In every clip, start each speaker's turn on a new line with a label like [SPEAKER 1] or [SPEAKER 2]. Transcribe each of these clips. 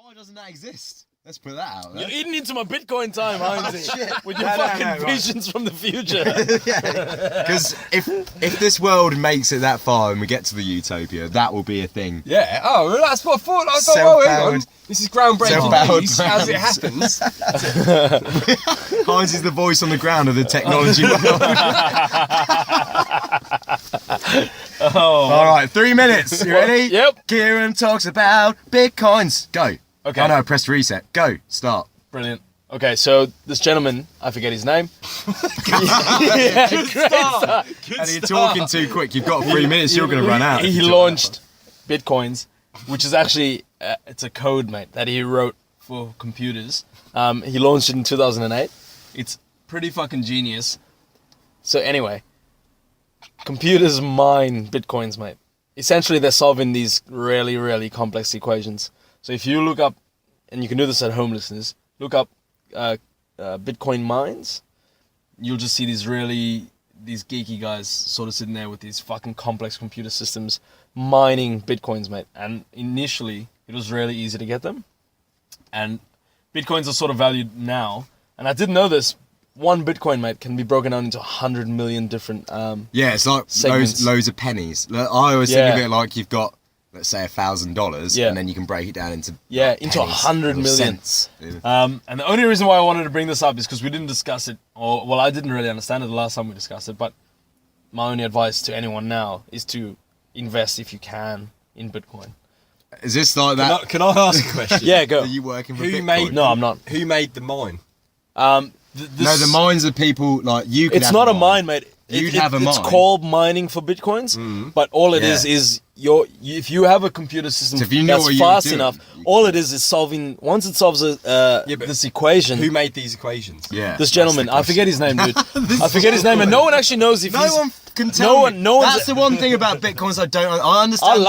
[SPEAKER 1] Why doesn't that exist? Let's put that out there.
[SPEAKER 2] You're eating into my Bitcoin time, Heinzy. With your fucking visions from the future.
[SPEAKER 1] Because if this world makes it that far and we get to the utopia, that will be a thing.
[SPEAKER 3] Yeah. Oh, well, that's what I thought. I thought, hang on. This is groundbreaking news as it happens.
[SPEAKER 1] Heinz is the voice on the ground of the technology world. All right, 3 minutes. You ready?
[SPEAKER 2] Yep.
[SPEAKER 1] Kieron talks about Bitcoins. Go.
[SPEAKER 2] Okay.
[SPEAKER 1] Oh no, press reset. Go. Start.
[SPEAKER 2] Brilliant. Okay, so this gentleman, I forget his name. Yeah, great start.
[SPEAKER 1] And you're talking too quick. You've got 3 minutes. You're going to run out.
[SPEAKER 2] He launched Bitcoins, which is actually it's a code, mate, that he wrote for computers. He launched it in 2008. It's pretty fucking genius. So anyway, computers mine Bitcoins, mate. Essentially, they're solving these really, really complex equations. So if you look up, and you can do this at home, listeners, look up Bitcoin mines, you'll just see these geeky guys sort of sitting there with these fucking complex computer systems mining Bitcoins, mate. And initially, it was really easy to get them. And Bitcoins are sort of valued now. And I didn't know this. One Bitcoin, mate, can be broken down into 100 million different
[SPEAKER 1] it's like loads of pennies. I always think of it like you've got, let's say, $1,000, and then you can break it down into
[SPEAKER 2] into 100 million.
[SPEAKER 1] Cents.
[SPEAKER 2] And the only reason why I wanted to bring this up is because we didn't discuss it, I didn't really understand it the last time we discussed it. But my only advice to anyone now is to invest if you can in Bitcoin.
[SPEAKER 1] Is this like that?
[SPEAKER 3] Can I ask a question?
[SPEAKER 2] Yeah, go.
[SPEAKER 1] Are you working for Bitcoin?
[SPEAKER 2] No, I'm not.
[SPEAKER 3] Who made the mine?
[SPEAKER 1] No, the mines are people like you.
[SPEAKER 2] It's not a mine, mate.
[SPEAKER 1] You'd have a mine.
[SPEAKER 2] It's called mining for Bitcoins, but all it is if you have a computer system that's fast enough, all it is solving. Once it solves this equation.
[SPEAKER 3] Who made these equations?
[SPEAKER 1] Yeah,
[SPEAKER 2] this gentleman. I forget his name, dude. I forget his name, and no one actually knows if he's.
[SPEAKER 1] No one can tell me. That's the one thing about Bitcoins I don't. I understand.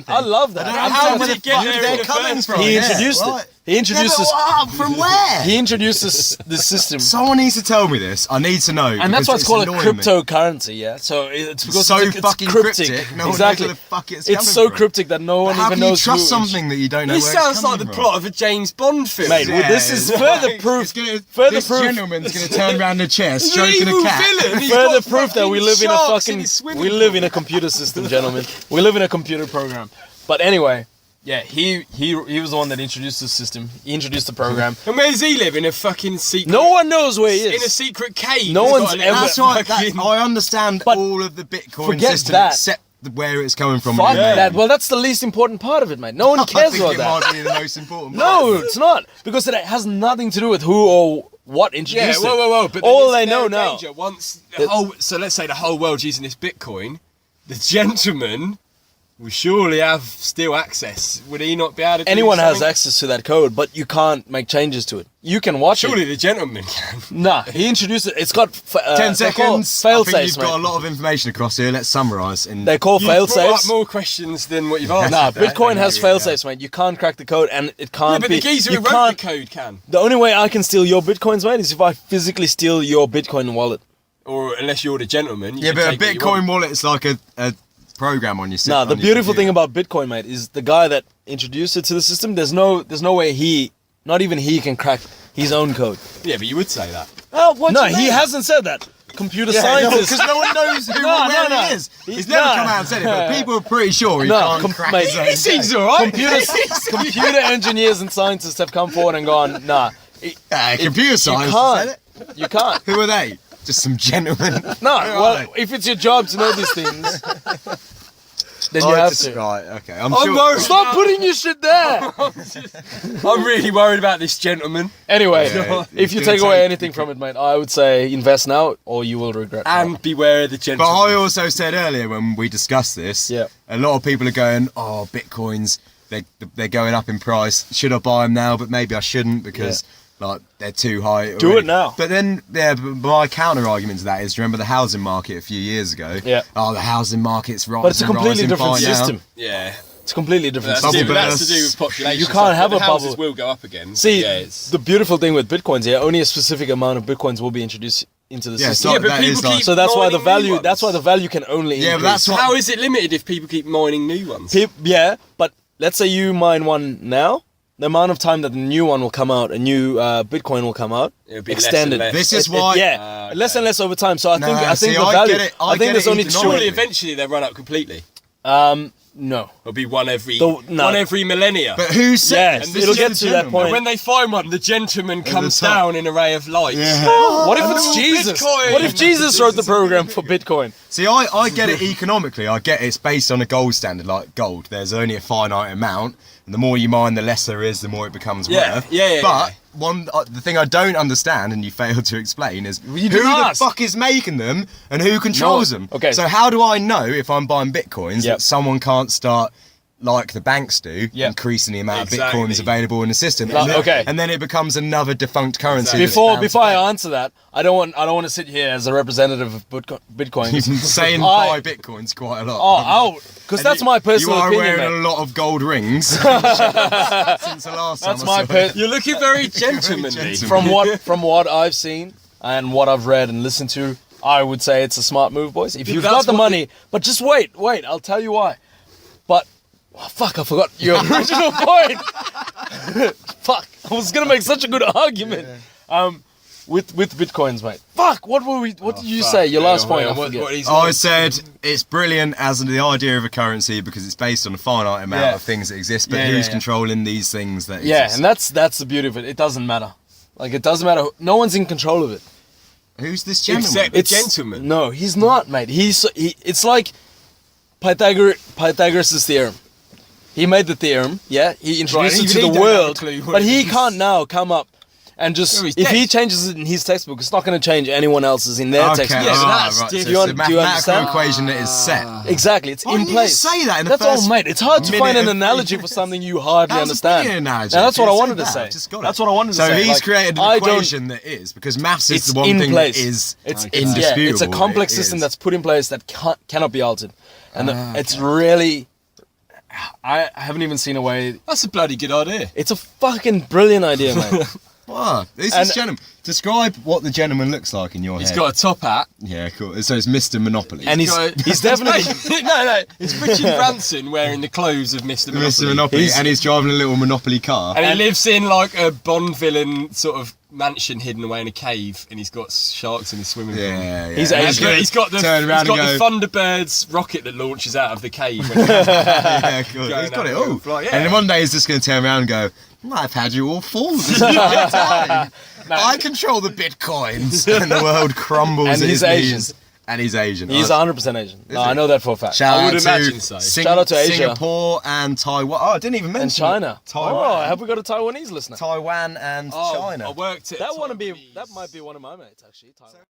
[SPEAKER 2] I love that.
[SPEAKER 1] I don't know where the fuck they're coming from.
[SPEAKER 2] He introduced it. He introduced this.
[SPEAKER 1] From where?
[SPEAKER 2] He introduced this system.
[SPEAKER 1] Someone needs to tell me this. I need to know.
[SPEAKER 2] And that's why it's called a cryptocurrency, yeah? So it's because it's
[SPEAKER 1] fucking cryptic. No one knows where the fuck it's coming
[SPEAKER 2] so
[SPEAKER 1] from.
[SPEAKER 2] cryptic that no one even knows.
[SPEAKER 1] How can you trust something that you don't know where it's coming from?
[SPEAKER 3] This sounds like the plot of a James Bond film.
[SPEAKER 2] Mate, this is further proof.
[SPEAKER 1] This gentleman's going to turn around the chair, stroking a cat.
[SPEAKER 2] Further proof that we live in a computer system, gentlemen. We live in a computer program. But anyway, yeah, he was the one that introduced the system. He introduced the program.
[SPEAKER 3] And where does he live? In a fucking secret...
[SPEAKER 2] No one knows where he is.
[SPEAKER 3] In a secret cave.
[SPEAKER 2] No one's ever...
[SPEAKER 1] That's right. I understand all of the Bitcoin system except where it's coming from.
[SPEAKER 2] Fuck that. Well, that's the least important part of it, mate. No one cares about that.
[SPEAKER 1] I think it might be the most important part.
[SPEAKER 2] No, it's not. Because it has nothing to do with who or what introduced it.
[SPEAKER 3] Whoa. But
[SPEAKER 2] all they know now.
[SPEAKER 3] Once so let's say the whole world's using this Bitcoin, the gentleman will surely have still access. Would he not be able to
[SPEAKER 2] Anyone has access to that code, but you can't make changes to it. You can watch
[SPEAKER 3] Surely the gentleman can.
[SPEAKER 2] Nah, he introduced it. It's got
[SPEAKER 1] 10 seconds.
[SPEAKER 2] Fail
[SPEAKER 1] I think
[SPEAKER 2] safes,
[SPEAKER 1] you've got a lot of information across here. Let's summarise.
[SPEAKER 2] They call fail safes.
[SPEAKER 3] More questions than what you've asked.
[SPEAKER 2] Nah, Bitcoin has fail safes, mate. You can't crack the code, and it can't be.
[SPEAKER 3] But the geezer who wrote the code can.
[SPEAKER 2] The only way I can steal your Bitcoins, mate, is if I physically steal your Bitcoin wallet.
[SPEAKER 3] Or unless you're the gentleman.
[SPEAKER 1] Yeah, but a Bitcoin wallet is like a program on your system.
[SPEAKER 2] Nah, the beautiful thing about Bitcoin, mate, is the guy that introduced it to the system. There's no way not even he can crack his own code.
[SPEAKER 3] Yeah, but you would say that.
[SPEAKER 2] Oh, what? No, he hasn't said that. Computer scientists.
[SPEAKER 1] Because no one knows where he is. He's never come out and said it, but people are pretty sure he can't crack his own.
[SPEAKER 3] He seems alright.
[SPEAKER 2] Computer engineers and scientists have come forward and gone, nah.
[SPEAKER 1] Computer scientists said it.
[SPEAKER 2] You can't.
[SPEAKER 1] Who are they? Just some gentlemen.
[SPEAKER 2] No, well, if it's your job to know these things, then you have to.
[SPEAKER 1] Right, okay.
[SPEAKER 3] I'm sure.
[SPEAKER 2] Stop putting your shit there!
[SPEAKER 3] I'm really worried about this gentleman.
[SPEAKER 2] Anyway, if you take away anything from it, mate, I would say invest now or you will regret it.
[SPEAKER 3] And beware of the gentleman.
[SPEAKER 1] But I also said earlier when we discussed this, a lot of people are going, oh, Bitcoins, they're going up in price. Should I buy them now? But maybe I shouldn't because... Like, they're too high already.
[SPEAKER 2] Do it now.
[SPEAKER 1] But then, my counter-argument to that is, remember the housing market a few years ago?
[SPEAKER 2] Yeah.
[SPEAKER 1] Oh, the housing market's rising,
[SPEAKER 2] but it's a completely different system.
[SPEAKER 1] Now.
[SPEAKER 3] Yeah.
[SPEAKER 2] It's a completely different
[SPEAKER 3] system.
[SPEAKER 2] system.
[SPEAKER 3] That's to do with population.
[SPEAKER 2] You can't have a bubble.
[SPEAKER 3] Houses will go up again.
[SPEAKER 2] See, the beautiful thing with Bitcoins, only a specific amount of Bitcoins will be introduced into the system.
[SPEAKER 3] But people keep
[SPEAKER 2] so that's why the value. That's why the value can only increase.
[SPEAKER 1] But that's
[SPEAKER 3] how is it limited if people keep mining new ones?
[SPEAKER 2] But let's say you mine one now. the amount of time that the new one will come out, a new Bitcoin will come out,
[SPEAKER 3] It'll be
[SPEAKER 2] extended.
[SPEAKER 3] less and less.
[SPEAKER 1] This is why.
[SPEAKER 2] Okay. Less and less over time. So I think
[SPEAKER 1] I
[SPEAKER 2] the
[SPEAKER 1] get
[SPEAKER 2] value.
[SPEAKER 1] it.
[SPEAKER 2] I think there's only
[SPEAKER 3] Surely
[SPEAKER 2] two.
[SPEAKER 3] eventually they'll run up completely.
[SPEAKER 2] No.
[SPEAKER 3] It'll be one every
[SPEAKER 2] No.
[SPEAKER 3] one every millennia.
[SPEAKER 1] But who said?
[SPEAKER 2] Yes,
[SPEAKER 1] And this
[SPEAKER 2] it'll
[SPEAKER 1] is
[SPEAKER 2] get
[SPEAKER 1] the
[SPEAKER 2] to that
[SPEAKER 1] gentleman.
[SPEAKER 2] point.
[SPEAKER 3] And when they find one, the gentleman comes
[SPEAKER 1] top.
[SPEAKER 3] down in a ray of light.
[SPEAKER 1] Yeah.
[SPEAKER 2] What if it's
[SPEAKER 3] Oh,
[SPEAKER 2] Jesus?
[SPEAKER 3] Bitcoin.
[SPEAKER 2] What if Jesus wrote the program for Bitcoin?
[SPEAKER 1] See, I get it economically. I get it's based on a gold standard, like gold. There's only a finite amount, and the more you mine, the less there is, the more it becomes worth. But the thing I don't understand, and you failed to explain, is who
[SPEAKER 2] didn't
[SPEAKER 1] the
[SPEAKER 2] ask.
[SPEAKER 1] fuck is making them and who controls them.
[SPEAKER 2] Okay.
[SPEAKER 1] So how do I know if I'm buying bitcoins
[SPEAKER 2] Yep.
[SPEAKER 1] that someone can't start? Like the banks do,
[SPEAKER 2] Yep.
[SPEAKER 1] increasing the amount
[SPEAKER 3] Exactly.
[SPEAKER 1] of bitcoins available in the system,
[SPEAKER 2] Like, okay.
[SPEAKER 1] and then it becomes another defunct currency.
[SPEAKER 3] Exactly.
[SPEAKER 1] that's
[SPEAKER 2] Before
[SPEAKER 1] bound
[SPEAKER 2] I answer that, I don't want to sit here as a representative of Bitcoin.
[SPEAKER 1] to pay. You've been saying
[SPEAKER 2] I-
[SPEAKER 1] buy bitcoins quite a lot.
[SPEAKER 2] Because
[SPEAKER 1] And
[SPEAKER 2] that's
[SPEAKER 1] you-
[SPEAKER 2] my personal
[SPEAKER 1] You are
[SPEAKER 2] opinion,
[SPEAKER 1] wearing
[SPEAKER 2] mate.
[SPEAKER 1] a lot of gold rings since the last time.
[SPEAKER 2] That's
[SPEAKER 1] I
[SPEAKER 2] my
[SPEAKER 1] saw
[SPEAKER 2] per-
[SPEAKER 1] you.
[SPEAKER 3] You're looking very gentlemanly.
[SPEAKER 1] gentleman.
[SPEAKER 2] From what I've seen and what I've read and listened to, I would say it's a smart move, boys. If you've
[SPEAKER 3] that's
[SPEAKER 2] got the
[SPEAKER 3] what
[SPEAKER 2] money, but just wait, I'll tell you why. But fuck, I forgot your original point. Fuck, I was gonna make such a good argument. With bitcoins, mate. Fuck, what did you say? Your last point. I forget.
[SPEAKER 1] I said it's brilliant as the idea of a currency because it's based on a finite amount
[SPEAKER 2] Yeah.
[SPEAKER 1] of things that exist, but
[SPEAKER 2] Yeah,
[SPEAKER 1] who's
[SPEAKER 2] yeah.
[SPEAKER 1] controlling these things that
[SPEAKER 2] Yeah,
[SPEAKER 1] exist?
[SPEAKER 2] and that's the beauty of it. It doesn't matter. Like it doesn't matter. No one's in control of it.
[SPEAKER 1] Who's this gentleman?
[SPEAKER 3] Except the gentleman.
[SPEAKER 2] No, he's not, mate. It's like Pythagoras' theorem. He made the theorem, yeah. He introduced
[SPEAKER 3] Right,
[SPEAKER 2] it to
[SPEAKER 3] he
[SPEAKER 2] the
[SPEAKER 3] don't have a
[SPEAKER 2] world,
[SPEAKER 3] clue what
[SPEAKER 2] but
[SPEAKER 3] it
[SPEAKER 2] he
[SPEAKER 3] is.
[SPEAKER 2] can't now come up and just
[SPEAKER 3] No, he's
[SPEAKER 2] if he
[SPEAKER 3] dead.
[SPEAKER 2] changes it in his textbook, it's not going to change anyone else's in their textbook.
[SPEAKER 3] Yeah, but that's
[SPEAKER 1] right. So
[SPEAKER 3] different.
[SPEAKER 1] it's
[SPEAKER 2] Do
[SPEAKER 1] a
[SPEAKER 2] you
[SPEAKER 1] mathematical
[SPEAKER 2] understand?
[SPEAKER 1] equation that is set.
[SPEAKER 2] Exactly, it's
[SPEAKER 1] Why
[SPEAKER 2] in
[SPEAKER 1] didn't you
[SPEAKER 2] place.
[SPEAKER 1] just say that in the
[SPEAKER 2] That's
[SPEAKER 1] first
[SPEAKER 2] all, mate. It's hard to
[SPEAKER 1] minute
[SPEAKER 2] find an
[SPEAKER 1] of-
[SPEAKER 2] analogy for something you hardly
[SPEAKER 1] That was a
[SPEAKER 2] understand.
[SPEAKER 1] brilliant analogy.
[SPEAKER 2] Now, that's what I
[SPEAKER 1] You
[SPEAKER 2] wanted
[SPEAKER 1] said
[SPEAKER 2] to
[SPEAKER 1] that.
[SPEAKER 2] say.
[SPEAKER 1] I've just got it.
[SPEAKER 2] That's what I wanted to
[SPEAKER 1] So
[SPEAKER 2] say.
[SPEAKER 1] he's
[SPEAKER 2] Like,
[SPEAKER 1] created
[SPEAKER 2] I
[SPEAKER 1] an
[SPEAKER 2] don't-
[SPEAKER 1] equation that is because maths is
[SPEAKER 2] It's
[SPEAKER 1] the one
[SPEAKER 2] in
[SPEAKER 1] thing
[SPEAKER 2] place.
[SPEAKER 1] that is
[SPEAKER 2] It's
[SPEAKER 1] indisputable.
[SPEAKER 2] it's a complex
[SPEAKER 1] It
[SPEAKER 2] system
[SPEAKER 1] is.
[SPEAKER 2] that's put in place that cannot be altered, and it's really. I haven't even seen a way.
[SPEAKER 3] That's a bloody good idea.
[SPEAKER 2] It's a fucking brilliant idea, mate.
[SPEAKER 1] What? Who's
[SPEAKER 2] And-
[SPEAKER 1] this gentleman? Describe what the gentleman looks like in your
[SPEAKER 3] He's
[SPEAKER 1] head.
[SPEAKER 3] got a top hat.
[SPEAKER 1] Yeah, cool. So it's Mr. Monopoly.
[SPEAKER 2] And he's definitely
[SPEAKER 3] no. It's Richard Branson wearing the clothes of Mr. Monopoly.
[SPEAKER 1] Mr. Monopoly, and he's driving a little Monopoly car.
[SPEAKER 3] And he lives in like a Bond villain sort of mansion hidden away in a cave, and he's got sharks in his swimming pool.
[SPEAKER 1] Yeah.
[SPEAKER 2] He's
[SPEAKER 3] And
[SPEAKER 2] Asian.
[SPEAKER 3] he's got the
[SPEAKER 1] Turn around and
[SPEAKER 3] Thunderbird's rocket that launches out of the cave. When
[SPEAKER 1] Yeah, cool.
[SPEAKER 3] Going
[SPEAKER 1] He's got
[SPEAKER 3] out
[SPEAKER 1] it
[SPEAKER 3] with
[SPEAKER 1] all.
[SPEAKER 3] a fly, yeah.
[SPEAKER 1] And then one day he's just going to turn around and go, I've had you all fooled this entire time. I control the bitcoins. And the world crumbles
[SPEAKER 2] And
[SPEAKER 1] at
[SPEAKER 2] he's
[SPEAKER 1] his
[SPEAKER 2] Asian.
[SPEAKER 1] knees. And he's Asian.
[SPEAKER 2] He's
[SPEAKER 1] Oh,
[SPEAKER 2] 100% Asian. No,
[SPEAKER 1] he?
[SPEAKER 2] I know that for a fact.
[SPEAKER 1] Shout
[SPEAKER 3] I
[SPEAKER 1] out
[SPEAKER 3] would
[SPEAKER 1] to
[SPEAKER 3] imagine so.
[SPEAKER 2] Shout out to Asia.
[SPEAKER 1] Singapore and Taiwan. Oh, I didn't even mention
[SPEAKER 2] And China.
[SPEAKER 1] Taiwan.
[SPEAKER 2] Oh, have we got a Taiwanese listener?
[SPEAKER 1] Taiwan and
[SPEAKER 3] Oh,
[SPEAKER 1] China.
[SPEAKER 3] I worked at
[SPEAKER 2] That might be one of my mates actually. Taiwan.